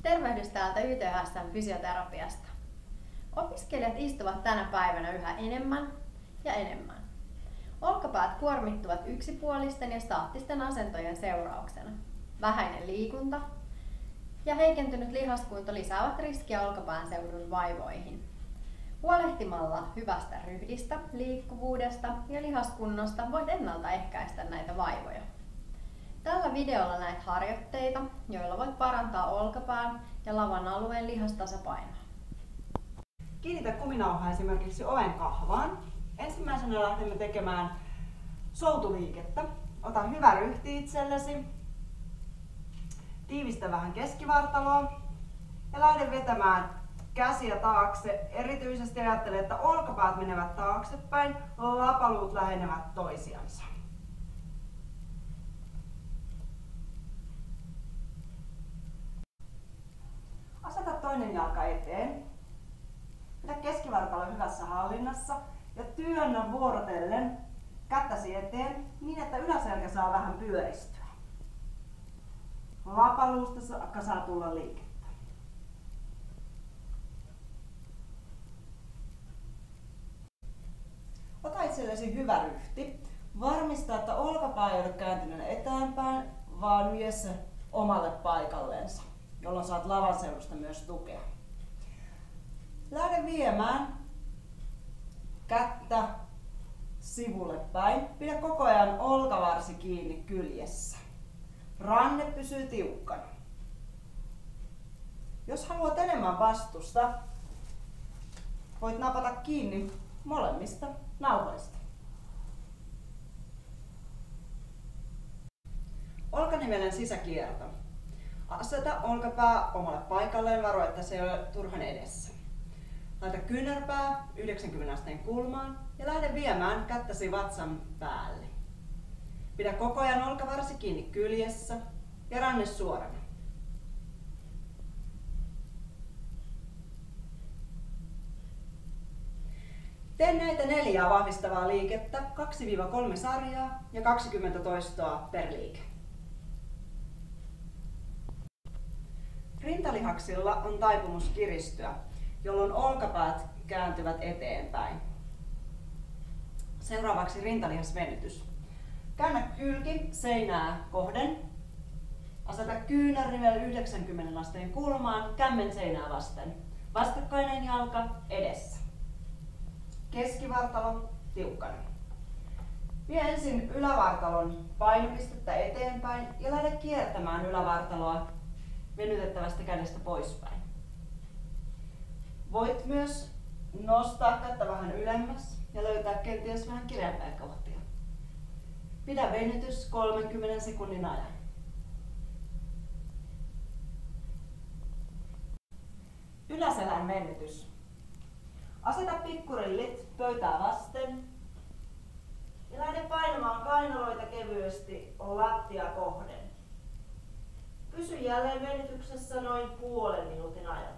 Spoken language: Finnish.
Tervehdys täältä YTHS:n fysioterapiasta. Opiskelijat istuvat tänä päivänä yhä enemmän ja enemmän. Olkapäät kuormittuvat yksipuolisten ja staattisten asentojen seurauksena. Vähäinen liikunta ja heikentynyt lihaskunto lisäävät riskiä olkapään seudun vaivoihin. Huolehtimalla hyvästä ryhdistä, liikkuvuudesta ja lihaskunnosta voit ennaltaehkäistä näitä vaivoja. Tällä videolla näet harjoitteita, joilla voit parantaa olkapään ja lavan alueen lihastasapainoa. Kiinnitä kuminauhaa esimerkiksi oven kahvaan. Ensimmäisenä lähdemme tekemään soutuliikettä. Ota hyvä ryhti itsellesi. Tiivistä vähän keskivartaloa ja lähde vetämään käsiä taakse. Erityisesti ajattele, että olkapäät menevät taaksepäin, lapaluut lähenevät toisiansa. Aseta toinen jalka eteen. Pidä keskivartalo hyvässä hallinnassa ja työnnä vuorotellen kättäsi eteen niin, että yläselkä saa vähän pyöristyä. Lapaluusta saakka saa tulla liikettä. Ota itsellesi hyvä ryhti. Varmista, että olkapää ei ole kääntynyt eteenpäin, vaan vie se omalle paikallensa, jolloin saat lavan seudusta myös tukea. Lähde viemään kättä sivulle päin. Pidä koko ajan olkavarsi kiinni kyljessä. Ranne pysyy tiukkana. Jos haluat enemmän vastusta, voit napata kiinni molemmista nauhoista. Olkanivelen sisäkierto. Aseta olkapää omalle paikalleen, varo, että se ei ole turhan edessä. Laita kyynärpää 90 asteen kulmaan ja lähde viemään kättäsi vatsan päälle. Pidä koko ajan olkavarsi kiinni kyljessä ja ranne suorana. Tee näitä 4 vahvistavaa liikettä, 2-3 sarjaa ja 20 toistoa per liike. Rintalihaksilla on taipumus kiristyä, jolloin olkapäät kääntyvät eteenpäin. Seuraavaksi rintalihasvenytys. Käännä kylki seinää kohden. Aseta kyynärnivel 90 asteen kulmaan, kämmen seinää vasten. Vastakkainen jalka edessä. Keskivartalo tiukkana. Vie ensin ylävartalon painopistettä eteenpäin ja lähde kiertämään ylävartaloa venytettävästä kädestä poispäin. Voit myös nostaa kättä vähän ylemmäs ja löytää kenties vähän kireämpää kohtia. Pidä venytys 30 sekunnin ajan. Yläselän venytys. Aseta pikkurillit pöytää vasten ja lähde painamaan kainaloita kevyesti lattia kohden. Pysy jälleen venytyksessä noin puolen minuutin ajan.